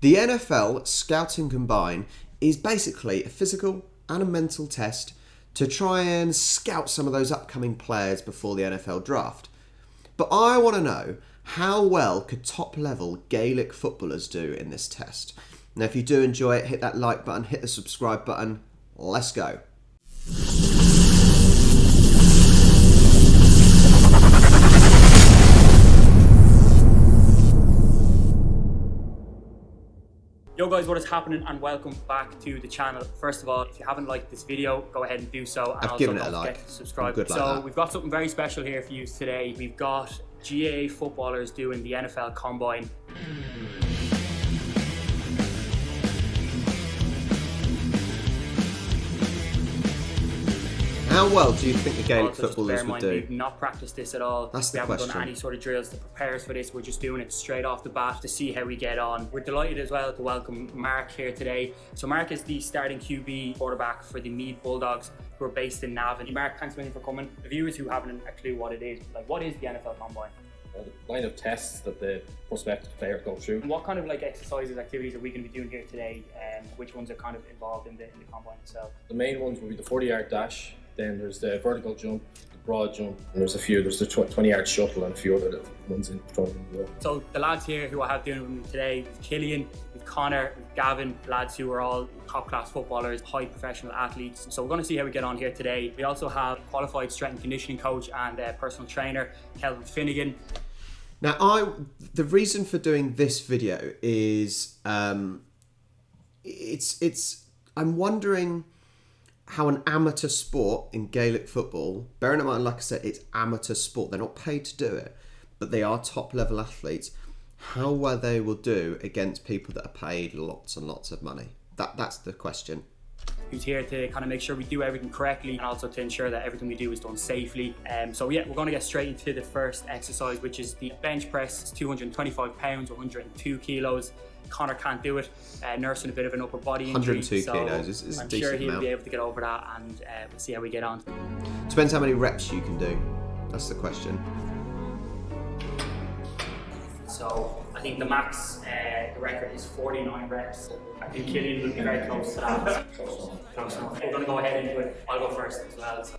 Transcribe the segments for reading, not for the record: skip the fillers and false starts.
The NFL Scouting Combine is basically a physical and a mental test to try and scout some of those upcoming players before the NFL draft. But I want to know, how well could top-level Gaelic footballers do in this test? Now, if you do enjoy it, hit that like button, hit the subscribe button. Let's go. Yo guys, what is happening, and welcome back to the channel. First of all, if you haven't liked this video, go ahead and do so, and I've given it a like. Subscribe. Good like so that. We've got something very special here for you today. We've got GAA footballers doing the NFL Combine. How well do you think the Gaelic Also, footballers would do? We've not practiced this at all. That's the we haven't question. done any sort of drills to prepare us for this. We're just doing it straight off the bat to see how we get on. We're delighted as well to welcome Mark here today. So Mark is the starting QB quarterback for the Meath Bulldogs, who are based in Navan. Mark, thanks a million for coming. The viewers who haven't a clue what it is, like, what is the NFL Combine? The line of tests that the prospective player go through. And what kind of exercises, activities are we going to be doing here today? Which ones are kind of involved in the combine itself? The main ones will be the 40-yard dash, then there's the vertical jump, the broad jump, and there's the 20-yard shuttle and a few other ones in front of them as well. So the lads here who I have doing with me today, with Killian, with Connor, with Gavin, lads who are all top-class footballers, high professional athletes. So we're going to see how we get on here today. We also have qualified strength and conditioning coach and personal trainer, Kelvin Finnegan. Now, the reason for doing this video is I'm wondering how an amateur sport in Gaelic football, bearing in mind, like I said, it's amateur sport, they're not paid to do it, but they are top level athletes, how well they will do against people that are paid lots and lots of money. That's the question. Who's here to kind of make sure we do everything correctly, and also to ensure that everything we do is done safely. So yeah, we're going to get straight into the first exercise, which is the bench press. It's 225 pounds, 102 kilos. Connor can't do it, nursing a bit of an upper body injury. 102 so kilos is a I'm decent sure he'll amount. be able to get over that, and we'll see how we get on. Depends how many reps you can do. That's the question. So I think the max, the record is 49 reps. I think Killian will be very close to that. Close enough. We're going to go ahead into it. I'll go first as well. So.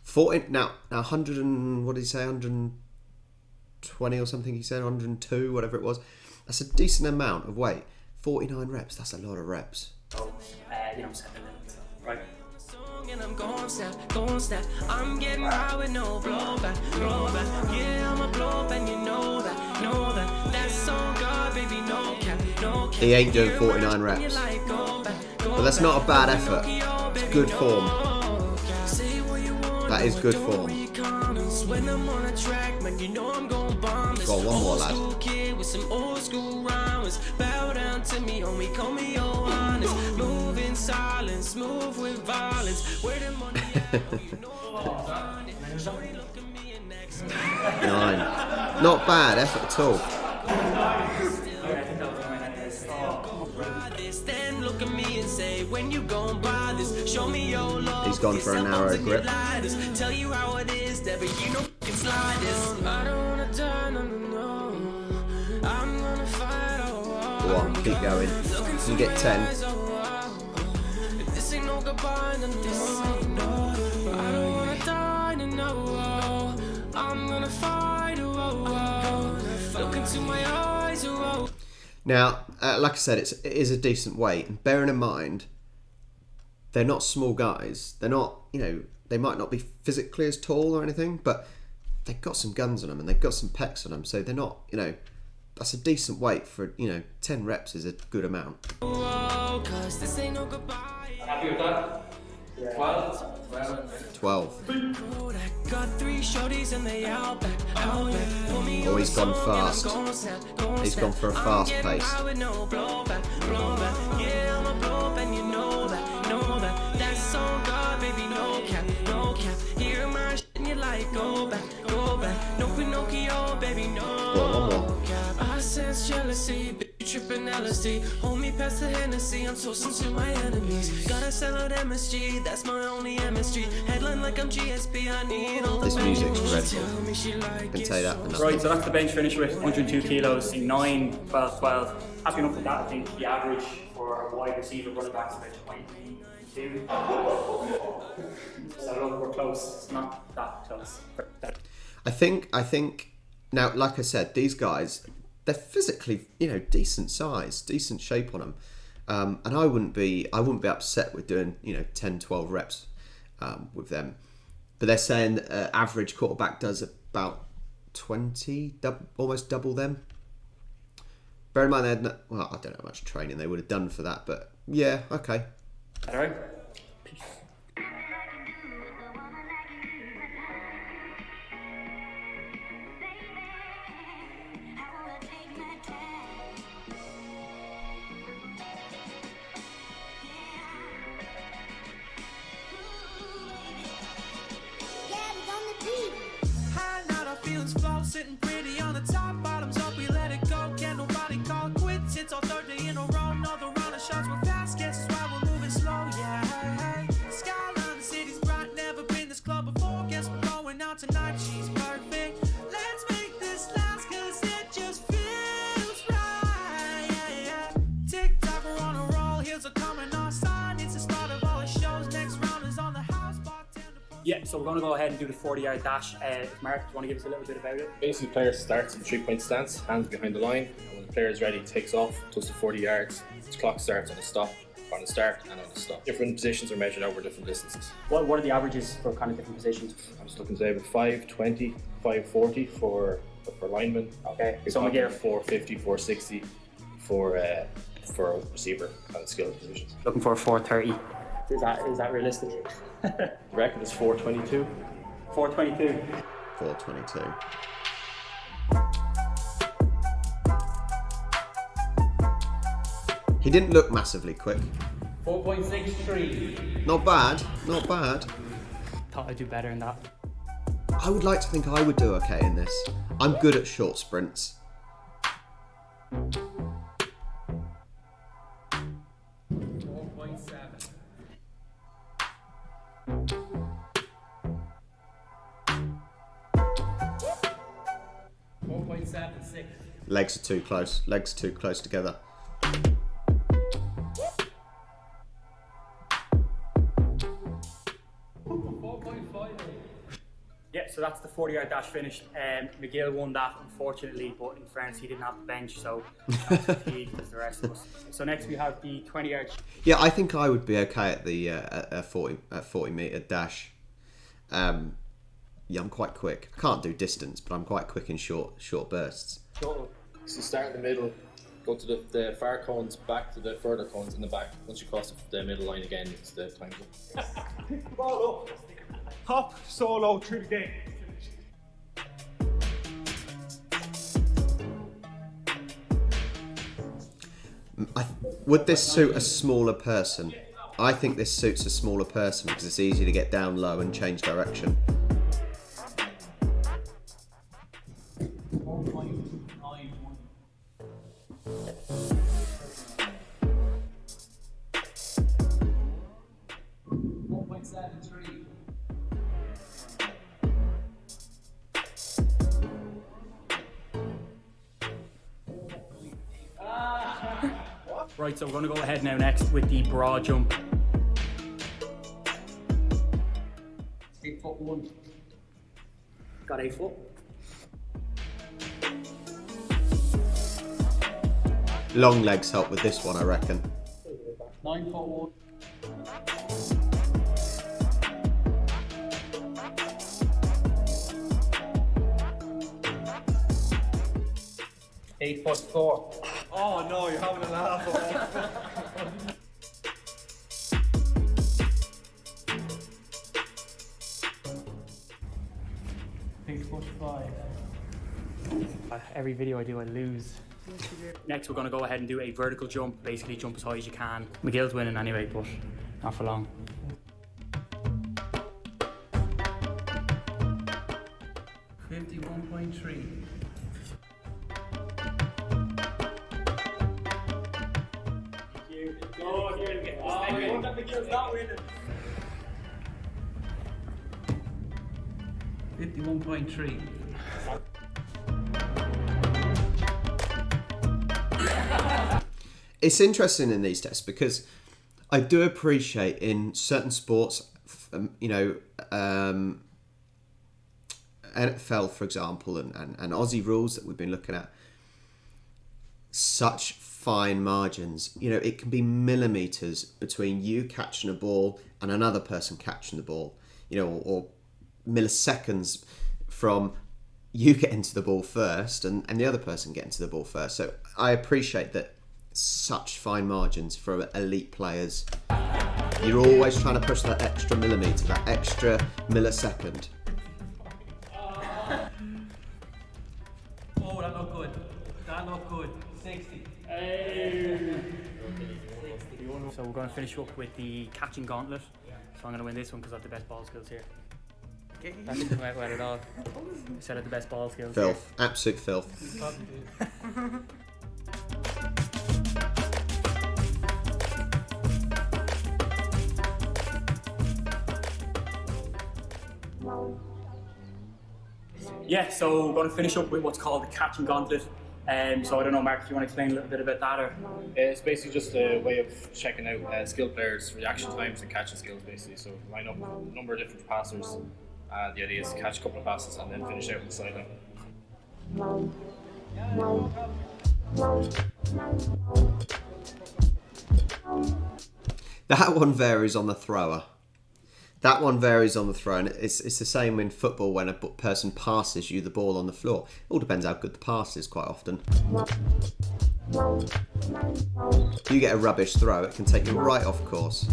40, now 100 and, what did he say, 120 or something he said, 102, whatever it was. That's a decent amount of weight. 49 reps, that's a lot of reps. So, 7 minutes, right? And I'm going step. I'm getting high with no blowback. Yeah, I'm a blowback, and you know that. That's on God, baby, no cap. He ain't doing 49 reps. But that's not a bad effort. It's good form. That is good form. Go on, one more, lad. Moving silence, move with violence. Where the money Nine. Not bad effort at all. Then look at me and say, when you gon' buy this, show me your love. He's gone for a narrow grip. Tell you how it is, but you know you can slide this. I don't wanna die, no. I'm gonna fight. Go on, keep going. You can get 10. This ain't no goodbye, no. I don't wanna die, no. I'm gonna fight. Look into my eyes. Now, like I said, it is a decent weight. And bearing in mind, they're not small guys. They're not, they might not be physically as tall or anything, but they've got some guns on them and they've got some pecs on them. So they're not, that's a decent weight for, 10 reps is a good amount. Happy with that? 12. Got 3 shorties and they out back. Oh, he's gone fast. He's gone for a fast pace. Yeah, I'm a blow and you know that. That's on God, baby, no cap. Hear my shit and you like, go back. No Pinocchio, baby, no Go on, one more. cap. I sense jealousy, bitch, tripping LSD. Hold me past the Hennessy, I'm toasting to my enemies. Gotta sell out MSG, that's my only MSG. Headline like I'm GSP, I need all the This music's money. dreadful. Tell me she like I can it tell you that. so for nothing. Right, so that's the bench finish with 102 kilos, 9, 12, 12. Happy enough with that. I think the average for a wide receiver running back is about 22. So look, we're close. It's not that close. I think now, like I said, these guys, they're physically, decent size, decent shape on them, and I wouldn't be upset with doing 10, 12 reps with them. But they're saying average quarterback does about 20, almost double them. Bear in mind, I don't know how much training they would have done for that, but yeah, okay. All right. High night, our feelings flow, sitting pretty on the top, bottoms up, we let it go. Can't nobody call quits. It's our third day in a row. Another round of shots with fast guesses while we're moving slow. Yeah, skyline, the city's bright. Never been this club before. Guess we're going out tonight. She's perfect. Let's make this last, cause it just feels right. Tick tock, we're on a roll. Here's a coming on sign. It's the start of all the shows. Next round is on the house. Bartender. Yeah, so we're going to go ahead and do the 40-yard dash. Mark, do you want to give us a little bit about it? Basically, the player starts in 3-point stance, hands behind the line, and when the player is ready, takes off, does the 40 yards. The clock starts on the stop, on the start, and on the stop. Different positions are measured over different distances. What are the averages for kind of different positions? I'm just looking today with 5:20, 5:40 for linemen. Okay, We're so we talking get 4:50, 4:60 for receiver and skilled positions. looking for a 4:30. Is that realistic? The record is 4:22. 4:22. 4:22. He didn't look massively quick. 4.63. Not bad, not bad. Thought I'd do better than that. I would like to think I would do okay in this. I'm good at short sprints. 4.76. Legs are too close. Legs too close together. Yeah, so that's the 40-yard dash finished. McGill won that, unfortunately, but in fairness, he didn't have the bench, so not as fatigued as the rest of us. So next we have the 20-yard. Yeah, I think I would be okay at the 40 meter dash. Yeah, I'm quite quick. I can't do distance, but I'm quite quick in short bursts. So start in the middle, go to the far cones, back to the further cones in the back. Once you cross the middle line again, it's the time. Ball up. Hop solo through the game. Would this suit a smaller person? I think this suits a smaller person because it's easy to get down low and change direction. Right, so we're going to go ahead now next with the broad jump. 8'1". Got 8 foot. Long legs help with this one, I reckon. 9'1". 8'4". Oh no, you're having a laugh. Every video I do, I lose. Next, we're going to go ahead and do a vertical jump. Basically, jump as high as you can. McGill's winning anyway, but not for long. 51.3. Oh, here we go. McGill's not winning. 51.3. It's interesting in these tests because I do appreciate in certain sports, NFL, for example, and Aussie rules that we've been looking at, such fine margins. It can be millimetres between you catching a ball and another person catching the ball, or milliseconds from you getting to the ball first and the other person getting to the ball first. So I appreciate that such fine margins for elite players. You're always trying to push that extra millimetre, that extra millisecond. Oh, that looked good. That looked good. 60. So we're going to finish up with the catching gauntlet. So I'm going to win this one because I have the best ball skills here. That didn't come out well at all. I said I had the best ball skills. Filth. Absolute filth. Yeah, so we're going to finish up with what's called the catching gauntlet. So I don't know, Mark, if you want to explain a little bit about that, or It's basically just a way of checking out skilled players' reaction times and catching skills, basically. So line up a number of different passers. The idea is to catch a couple of passes and then finish out with the sideline. That one varies on the thrower. And it's the same in football when a person passes you the ball on the floor. It all depends how good the pass is quite often. If you get a rubbish throw, it can take you right off course.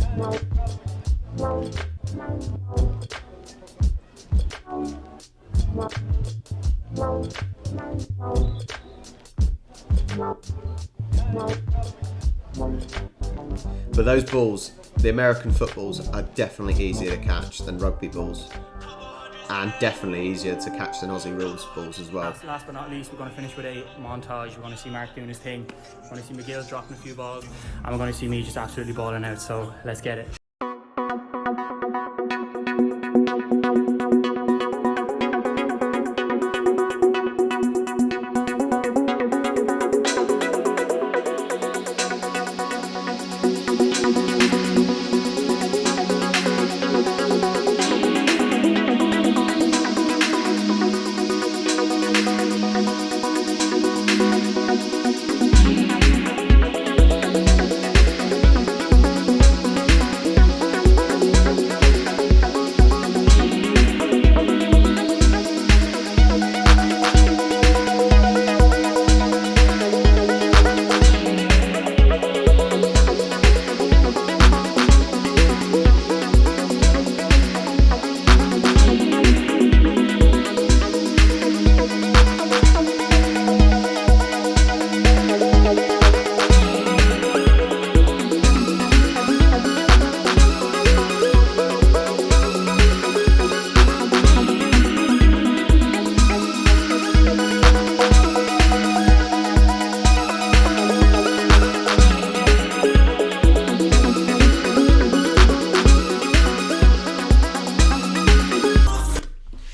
But those balls, the American footballs, are definitely easier to catch than rugby balls, and definitely easier to catch than Aussie rules balls as well. last but not least, we're going to finish with a montage. We're going to see Mark doing his thing. We're going to see McGill dropping a few balls, and we're going to see me just absolutely balling out. So let's get it.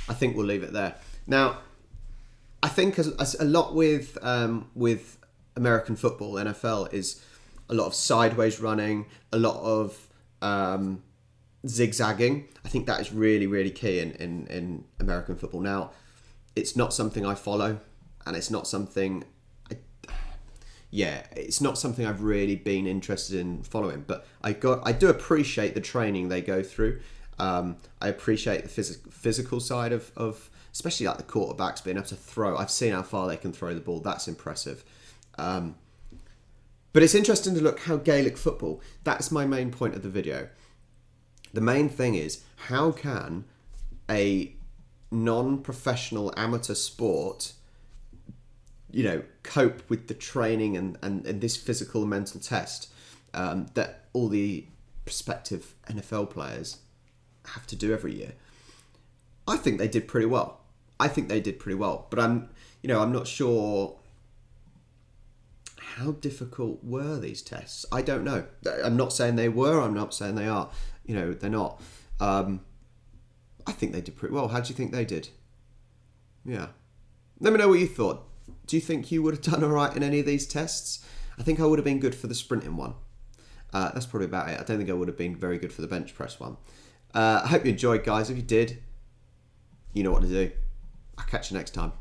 I think we'll leave it there. Now, I think as a lot with American football, NFL, is a lot of sideways running, a lot of zigzagging. I think that is really, really key in American football. Now, it's not something I follow, and it's not something it's not something I've really been interested in following, but I do appreciate the training they go through. I appreciate the physical side of especially like the quarterbacks being able to throw. I've seen how far they can throw the ball. That's impressive. But it's interesting to look how Gaelic football, that's my main point of the video. The main thing is, how can a non-professional amateur sport cope with the training and this physical and mental test that all the prospective NFL players have to do every year? I think they did pretty well. But I'm not sure how difficult were these tests? I don't know. I'm not saying they were. I'm not saying they are. You know, they're not. I think they did pretty well. How do you think they did? Yeah. Let me know what you thought. Do you think you would have done all right in any of these tests? I think I would have been good for the sprinting one. That's probably about it. I don't think I would have been very good for the bench press one. I hope you enjoyed, guys. If you did, you know what to do. I'll catch you next time.